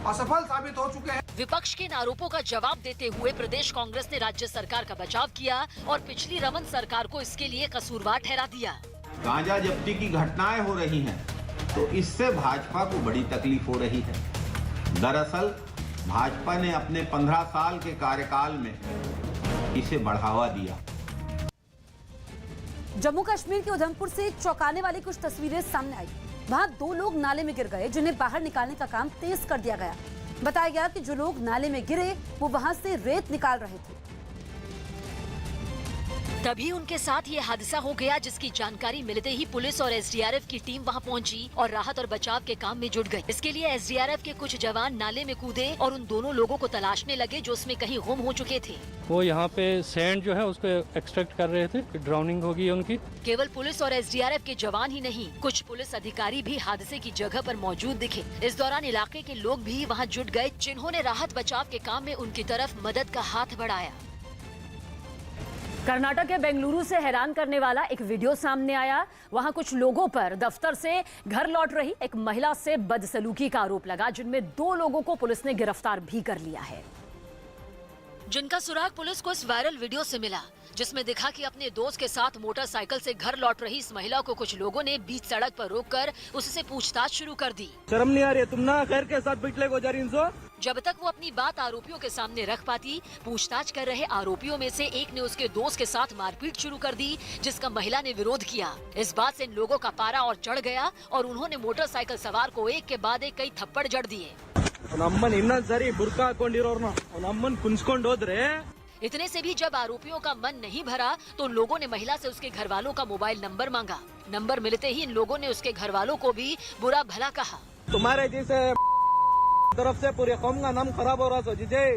असफल साबित हो चुके हैं। विपक्ष के इन आरोपों का जवाब देते हुए प्रदेश कांग्रेस ने राज्य सरकार का बचाव किया और पिछली रमन सरकार को इसके लिए कसूरवार ठहरा दिया। गांजा जब्ती की घटनाएं हो रही हैं, तो इससे भाजपा को बड़ी तकलीफ हो रही है। दरअसल भाजपा ने अपने 15 साल के कार्यकाल में इसे बढ़ावा दिया। जम्मू कश्मीर के उधमपुर से चौंकाने वाली कुछ तस्वीरें सामने आई। वहां 2 लोग नाले में गिर गए, जिन्हें बाहर निकालने का काम तेज कर दिया गया। बताया गया कि जो लोग नाले में गिरे वो वहां से रेत निकाल रहे थे। तभी उनके साथ ये हादसा हो गया, जिसकी जानकारी मिलते ही पुलिस और एसडीआरएफ की टीम वहां पहुंची और राहत और बचाव के काम में जुट गई। इसके लिए एसडीआरएफ के कुछ जवान नाले में कूदे और उन दोनों लोगों को तलाशने लगे जो उसमें कहीं गुम हो चुके थे। वो यहाँ पे सैंड जो है उसको एक्सट्रैक्ट कर रहे थे, ड्राउनिंग हो गई उनकी। केवल पुलिस और एसडीआरएफ के जवान ही नहीं, कुछ पुलिस अधिकारी भी हादसे की जगह पर मौजूद दिखे। इस दौरान इलाके के लोग भी वहाँ जुट गए, जिन्होंने राहत बचाव के काम में उनकी तरफ मदद का हाथ बढ़ाया। कर्नाटक के बेंगलुरु से हैरान करने वाला एक वीडियो सामने आया। वहां कुछ लोगों पर दफ्तर से घर लौट रही एक महिला से बदसलूकी का आरोप लगा, जिनमें 2 लोगों को पुलिस ने गिरफ्तार भी कर लिया है, जिनका सुराग पुलिस को इस वायरल वीडियो से मिला, जिसमें दिखा कि अपने दोस्त के साथ मोटरसाइकिल से घर लौट रही इस महिला को कुछ लोगों ने बीच सड़क पर रोककर उससे पूछताछ शुरू कर दी। शर्म नहीं आ रही है? तुम ना घर के साथ पिटले को जा रही हो। जब तक वो अपनी बात आरोपियों के सामने रख पाती, पूछताछ कर रहे आरोपियों में से एक ने उसके दोस्त के साथ मारपीट शुरू कर दी, जिसका महिला ने विरोध किया। इस बात से इन लोगों का पारा और चढ़ गया और उन्होंने मोटरसाइकिल सवार को एक के बाद एक कई थप्पड़ जड़ दिए। इतने से भी जब आरोपियों का मन नहीं भरा तो लोगों ने महिला से उसके घर वालों का मोबाइल नंबर मांगा। नंबर मिलते ही इन लोगों ने उसके घर वालों को भी बुरा भला कहा। तुम्हारे जैसे तरफ से पूरे कौम का नाम खराब हो रहा है।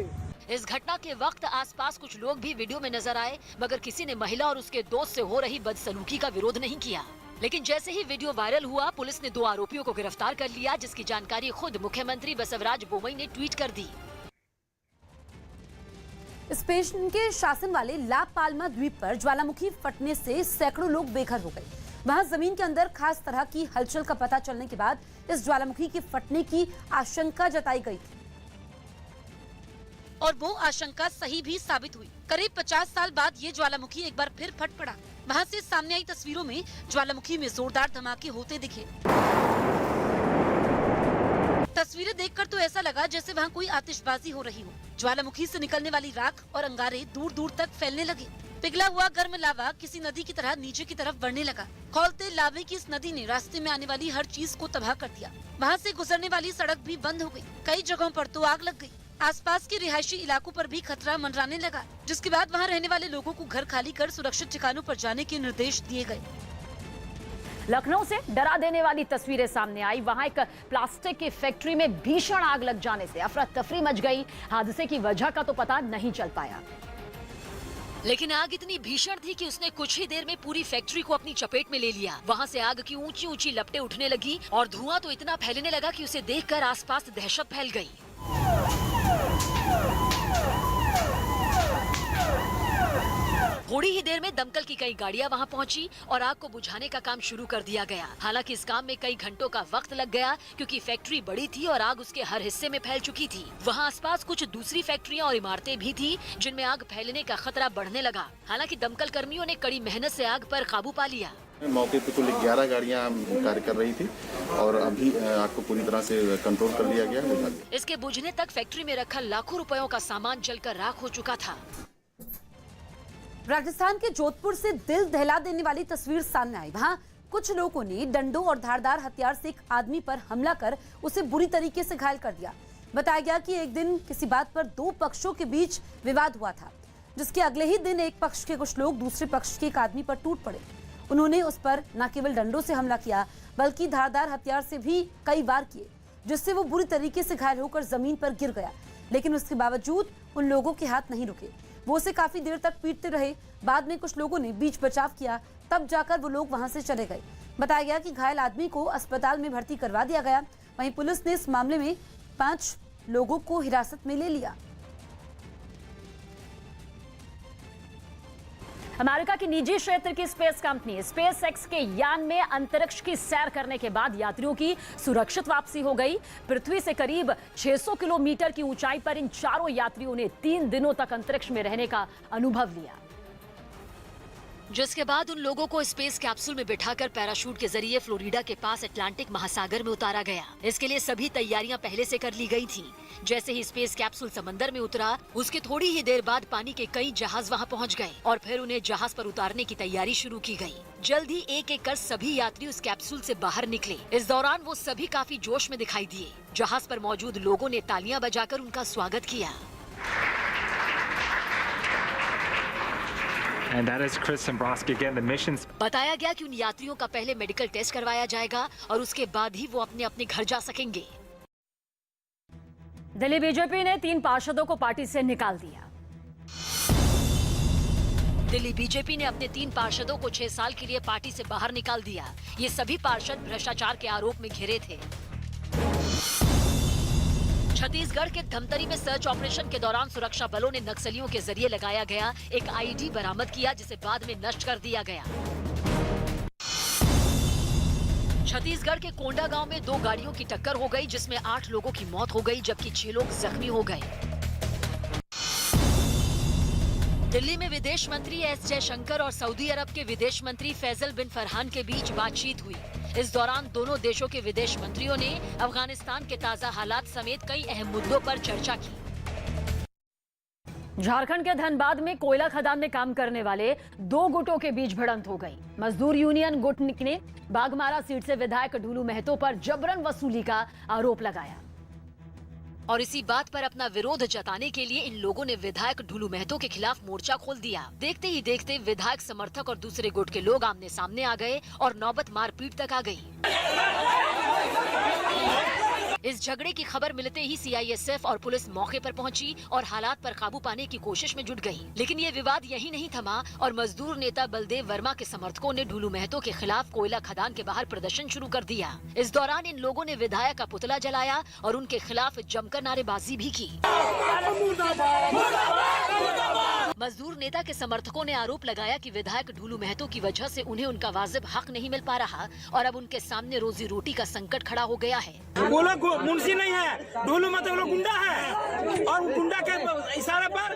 इस घटना के वक्त आसपास कुछ लोग भी वीडियो में नजर आए, मगर किसी ने महिला और उसके दोस्त से हो रही बदसलूकी का विरोध नहीं किया। लेकिन जैसे ही वीडियो वायरल हुआ, पुलिस ने 2 आरोपियों को गिरफ्तार कर लिया, जिसकी जानकारी खुद मुख्यमंत्री बसवराज बोमई ने ट्वीट कर दी। स्पेन के शासन वाले ला पाल्मा द्वीप पर ज्वालामुखी फटने से सैकड़ों लोग बेघर हो गए। वहां जमीन के अंदर खास तरह की हलचल का पता चलने के बाद इस ज्वालामुखी के फटने की आशंका जताई गई थी, और वो आशंका सही भी साबित हुई। करीब 50 साल बाद ये ज्वालामुखी एक बार फिर फट पड़ा। वहां से सामने आई तस्वीरों में ज्वालामुखी में जोरदार धमाके होते दिखे। तस्वीरें देखकर तो ऐसा लगा जैसे वहाँ कोई आतिशबाजी हो रही हो। ज्वालामुखी से निकलने वाली राख और अंगारे दूर दूर तक फैलने लगे। पिघला हुआ गर्म लावा किसी नदी की तरह नीचे की तरफ बढ़ने लगा। खौलते लावे की इस नदी ने रास्ते में आने वाली हर चीज को तबाह कर दिया। वहाँ से गुजरने वाली सड़क भी बंद हो गई। कई जगहों पर तो आग लग गई। आसपास के रिहायशी इलाकों पर भी खतरा मंडराने लगा, जिसके बाद वहाँ रहने वाले लोगों को घर खाली कर सुरक्षित ठिकानों पर जाने के निर्देश दिए गए। लखनऊ से डरा देने वाली तस्वीरें सामने आई। वहां एक प्लास्टिक की फैक्ट्री में भीषण आग लग जाने से अफरा तफरी मच गई। हादसे की वजह का तो पता नहीं चल पाया, लेकिन आग इतनी भीषण थी कि उसने कुछ ही देर में पूरी फैक्ट्री को अपनी चपेट में ले लिया। वहां से आग की ऊंची ऊंची लपटें उठने लगी और धुआं तो इतना फैलने लगा कि उसे देखकर आसपास दहशत फैल गई। थोड़ी ही देर में दमकल की कई गाड़ियां वहां पहुंची और आग को बुझाने का काम शुरू कर दिया गया। हालांकि इस काम में कई घंटों का वक्त लग गया, क्योंकि फैक्ट्री बड़ी थी और आग उसके हर हिस्से में फैल चुकी थी। वहां आसपास कुछ दूसरी फैक्ट्रियां और इमारतें भी थी, जिनमें आग फैलने का खतरा बढ़ने लगा। हालांकि दमकल कर्मियों ने कड़ी मेहनत से आग पर काबू पा लिया। मौके पर कुल 11 गाड़ियां कार्य कर रही थी और अभी आग को पूरी तरह से कंट्रोल कर लिया गया। इसके बुझने तक फैक्ट्री में रखा लाखों रुपयों का सामान जलकर राख हो चुका था। राजस्थान के जोधपुर से दिल दहला देने वाली तस्वीर सामने आई। वहां कुछ लोगों ने डंडों और धारदार हथियार से एक आदमी पर हमला कर उसे बुरी तरीके से घायल कर दिया। बताया गया कि एक दिन किसी बात पर दो पक्षों के बीच विवाद हुआ था, जिसके अगले ही दिन एक पक्ष के कुछ लोग दूसरे पक्ष के एक आदमी पर टूट पड़े। उन्होंने उस पर न केवल डंडों से हमला किया, बल्कि धारदार हथियार से भी कई वार किए, जिससे वो बुरी तरीके से घायल होकर जमीन पर गिर गया। लेकिन उसके बावजूद उन लोगों के हाथ नहीं रुके, वो उसे काफी देर तक पीटते रहे। बाद में कुछ लोगों ने बीच बचाव किया, तब जाकर वो लोग वहां से चले गए। बताया गया कि घायल आदमी को अस्पताल में भर्ती करवा दिया गया। वहीं पुलिस ने इस मामले में 5 लोगों को हिरासत में ले लिया। अमेरिका की निजी क्षेत्र की स्पेस कंपनी स्पेस एक्स के यान में अंतरिक्ष की सैर करने के बाद यात्रियों की सुरक्षित वापसी हो गई। पृथ्वी से करीब 600 किलोमीटर की ऊंचाई पर इन चारों यात्रियों ने 3 दिनों तक अंतरिक्ष में रहने का अनुभव लिया, जिसके बाद उन लोगों को स्पेस कैप्सूल में बिठाकर पैराशूट के जरिए फ्लोरिडा के पास अटलांटिक महासागर में उतारा गया। इसके लिए सभी तैयारियां पहले से कर ली गई थी। जैसे ही स्पेस कैप्सूल समंदर में उतरा, उसके थोड़ी ही देर बाद पानी के कई जहाज वहां पहुंच गए और फिर उन्हें जहाज पर उतारने की तैयारी शुरू की गई। जल्द ही एक एक कर सभी यात्री उस कैप्सूल से बाहर निकले। इस दौरान वो सभी काफी जोश में दिखाई दिए। जहाज पर मौजूद लोगों ने तालियां बजाकर उनका स्वागत किया। And that is Chris Dombrowski again. The missions. बताया गया कि उन यात्रियों का पहले मेडिकल टेस्ट करवाया जाएगा और उसके बाद ही वो अपने अपने घर जा सकेंगे। दिल्ली बीजेपी ने 3 पार्षदों को पार्टी से निकाल दिया। दिल्ली बीजेपी ने अपने 3 पार्षदों को 6 साल के लिए पार्टी से बाहर निकाल दिया। ये सभी पार्षद भ्रष्टाचार के आरोप में घिरे थे। छत्तीसगढ़ के धमतरी में सर्च ऑपरेशन के दौरान सुरक्षा बलों ने नक्सलियों के जरिए लगाया गया एक आईडी बरामद किया, जिसे बाद में नष्ट कर दिया गया। छत्तीसगढ़ के कोंडा गांव में 2 गाड़ियों की टक्कर हो गई, जिसमें 8 लोगों की मौत हो गई, जबकि 6 लोग जख्मी हो गए। दिल्ली में विदेश मंत्री एस जयशंकर और सऊदी अरब के विदेश मंत्री फैसल बिन फरहान के बीच बातचीत हुई। इस दौरान दोनों देशों के विदेश मंत्रियों ने अफगानिस्तान के ताजा हालात समेत कई अहम मुद्दों पर चर्चा की। झारखंड के धनबाद में कोयला खदान में काम करने वाले 2 गुटों के बीच भिड़ंत हो गई। मजदूर यूनियन गुट ने बाघमारा सीट से विधायक ढूलू महतो पर जबरन वसूली का आरोप लगाया और इसी बात पर अपना विरोध जताने के लिए इन लोगों ने विधायक ढूलू महतो के खिलाफ मोर्चा खोल दिया। देखते ही देखते विधायक समर्थक और दूसरे गुट के लोग आमने सामने आ गए और नौबत मारपीट तक आ गई। इस झगड़े की खबर मिलते ही सीआईएसएफ और पुलिस मौके पर पहुंची और हालात पर काबू पाने की कोशिश में जुट गई। लेकिन ये विवाद यही नहीं थमा और मजदूर नेता बलदेव वर्मा के समर्थकों ने ढूलू महतो के खिलाफ कोयला खदान के बाहर प्रदर्शन शुरू कर दिया। इस दौरान इन लोगों ने विधायक का पुतला जलाया और उनके खिलाफ जमकर नारेबाजी भी की। मजदूर नेता के समर्थकों ने आरोप लगाया कि विधायक ढूलू महतो की वजह से उन्हें उनका वाजिब हक नहीं मिल पा रहा और अब उनके सामने रोजी रोटी का संकट खड़ा हो गया है। मुंशी नहीं है, ढोलू महतो लोग गुंडा है और गुंडा के इशारे पर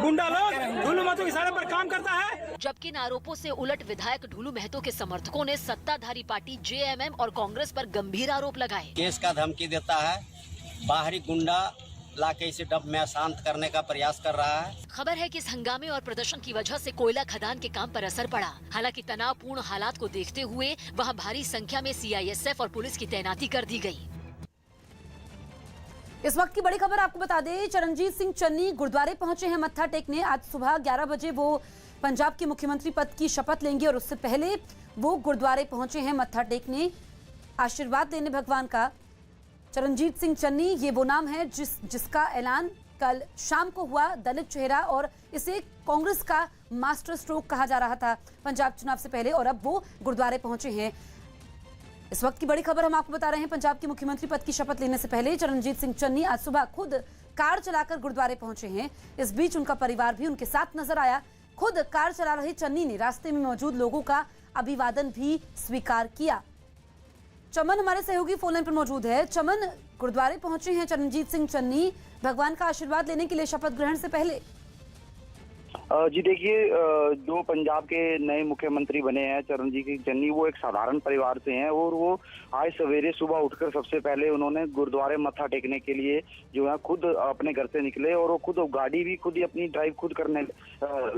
गुंडा लोग ढोलू महतो के इशारे पर काम करता है। जबकि इन आरोपों से उलट विधायक ढोलू महतो के समर्थकों ने सत्ताधारी पार्टी जेएमएम और कांग्रेस पर गंभीर आरोप लगाए। केस का धमकी देता है, बाहरी गुंडा लाके इसे डब में शांत करने का प्रयास कर रहा है। खबर है कि इस हंगामे और प्रदर्शन की वजह से कोयला खदान के काम पर असर पड़ा। हालांकि तनावपूर्ण हालात को देखते हुए वहां भारी संख्या में सीआईएसएफ और पुलिस की तैनाती कर दी गई। इस वक्त की बड़ी खबर आपको बता दें, चरणजीत सिंह चन्नी गुरुद्वारे पहुंचे हैं मत्था टेकने। आज सुबह 11 बजे वो पंजाब के मुख्यमंत्री पद की शपथ लेंगे और उससे पहले वो गुरुद्वारे पहुंचे हैं मत्था टेकने, आशीर्वाद लेने भगवान का। चरणजीत सिंह चन्नी ये वो नाम है जिसका ऐलान कल शाम को हुआ। दलित चेहरा और इसे कांग्रेस का मास्टर स्ट्रोक कहा जा रहा था पंजाब चुनाव से पहले, और अब वो गुरुद्वारे पहुंचे हैं। इस वक्त की बड़ी खबर हम आपको बता रहे हैं, पंजाब के मुख्यमंत्री पद की शपथ लेने से पहले चरणजीत सिंह चन्नी आज सुबह खुद कार चलाकर गुरुद्वारे पहुंचे हैं। इस बीच उनका परिवार भी उनके साथ नजर आया। खुद कार चला रहे चन्नी ने रास्ते में मौजूद लोगों का अभिवादन भी स्वीकार किया। चमन हमारे सहयोगी फोन लाइन पर मौजूद है। चमन, गुरुद्वारे पहुंचे हैं चरणजीत सिंह चन्नी भगवान का आशीर्वाद लेने के लिए शपथ ग्रहण से पहले। जी देखिए, जो पंजाब के नए मुख्यमंत्री बने हैं चरणजीत सिंह चन्नी, वो एक साधारण परिवार से हैं और वो आज सवेरे सुबह उठकर सबसे पहले उन्होंने गुरुद्वारे मत्था टेकने के लिए जो है खुद अपने घर से निकले और वो खुद गाड़ी भी खुद ही अपनी ड्राइव खुद करने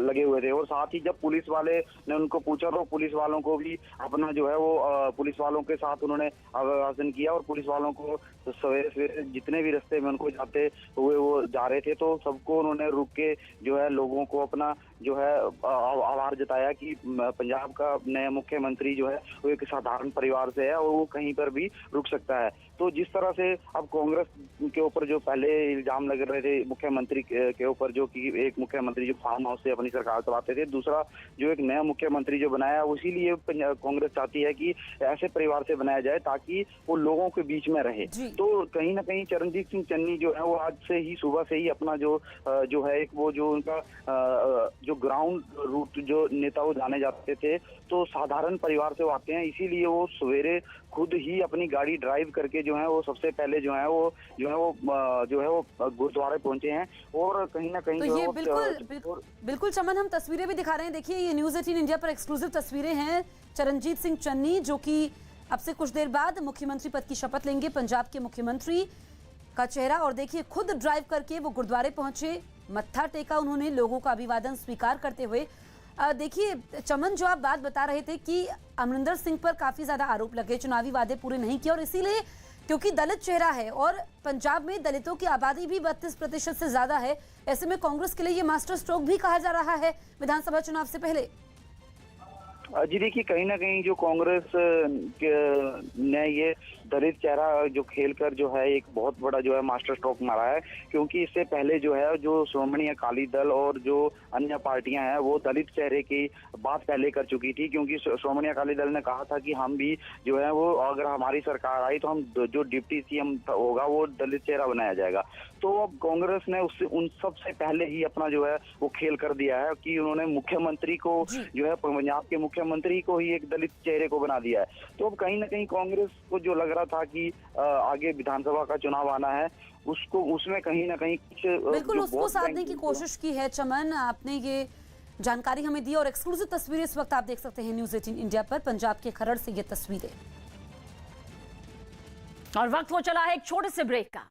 लगे हुए थे। और साथ ही जब पुलिस वाले ने उनको पूछा तो पुलिस वालों को भी अपना जो है वो पुलिस वालों के साथ उन्होंने अभिवादन किया और पुलिस वालों को सवेरे सवेरे जितने भी रास्ते में उनको जाते हुए वो जा रहे थे तो सबको उन्होंने रुक के जो है लोगों को अपना जो है आभार जताया कि पंजाब का नया मुख्यमंत्री जो है वो एक साधारण परिवार से है और वो कहीं पर भी रुक सकता है। तो जिस तरह से अब कांग्रेस के ऊपर जो पहले इल्जाम लग रहे थे मुख्यमंत्री के ऊपर, जो कि एक मुख्यमंत्री जो फार्म हाउस से अपनी सरकार चलाते थे, दूसरा जो एक नया मुख्यमंत्री जो बनाया, इसीलिए कांग्रेस चाहती है कि ऐसे परिवार से बनाया जाए ताकि वो लोगों के बीच में रहे। तो कहीं ना कहीं चरणजीत सिंह चन्नी जो है वो आज से ही सुबह से ही अपना जो है एक वो जो उनका जो ग्राउंड रूट जो नेता वो जाने जाते थे, तो साधारण परिवार से वो आते हैं, इसीलिए वो सवेरे खुद ही अपनी गाड़ी ड्राइव करके जो है वो सबसे पहले जो है वो गुरुद्वारे पहुंचे हैं। और कहीं ना कहीं तो ये बिल्कुल चमन, हम तस्वीरें भी दिखा रहे हैं। देखिए, ये न्यूज़ 18 इंडिया पर एक्सक्लूसिव तस्वीरें हैं। चरणजीत सिंह चन्नी जो कि अब से कुछ देर बाद मुख्यमंत्री पद की शपथ लेंगे, पंजाब के मुख्यमंत्री का चेहरा, और देखिए खुद ड्राइव करके वो गुरुद्वारे पहुंचे, मत्था टेका उन्होंने, लोगों का अभिवादन स्वीकार करते हुए। देखिए चमन, जो आप बात बता रहे थे कि अमरिंदर सिंह पर काफी ज्यादा आरोप लगे, चुनावी वादे पूरे नहीं किए, और इसीलिए क्योंकि दलित चेहरा है और पंजाब में दलितों की आबादी भी 32% से ज्यादा है, ऐसे में कांग्रेस के लिए ये मास्टर स्ट्रोक भी कहा जा रहा है विधानसभा चुनाव से पहले। जी देखिए, कहीं ना कहीं जो कांग्रेस ने ये दलित चेहरा जो खेलकर जो है एक बहुत बड़ा जो है मास्टर स्ट्रोक मारा है, क्योंकि इससे पहले जो है जो श्रोमणी अकाली दल और जो अन्य पार्टियां हैं वो दलित चेहरे की बात पहले कर चुकी थी, क्योंकि श्रोमणी अकाली दल ने कहा था कि हम भी जो है वो अगर हमारी सरकार आई तो हम जो डिप्टी सीएम होगा वो दलित चेहरा बनाया जाएगा। तो अब कांग्रेस ने उससे उन सबसे पहले ही अपना जो है वो खेल कर दिया है कि उन्होंने मुख्यमंत्री को जो है पंजाब के मुख्यमंत्री को ही एक दलित चेहरे को बना दिया है। तो अब कहीं ना कहीं कांग्रेस को जो लग रहा था कि आगे विधानसभा का चुनाव आना है, उसको उसमें कहीं ना कहीं कुछ बिल्कुल उसको साधने की कोशिश की है। चमन, आपने ये जानकारी हमें दी और एक्सक्लूसिव तस्वीरें इस वक्त आप देख सकते हैं न्यूज़ 18 इंडिया पर, पंजाब के खरड़ से ये तस्वीरें। और वक्त हो चला है एक छोटे से ब्रेक का।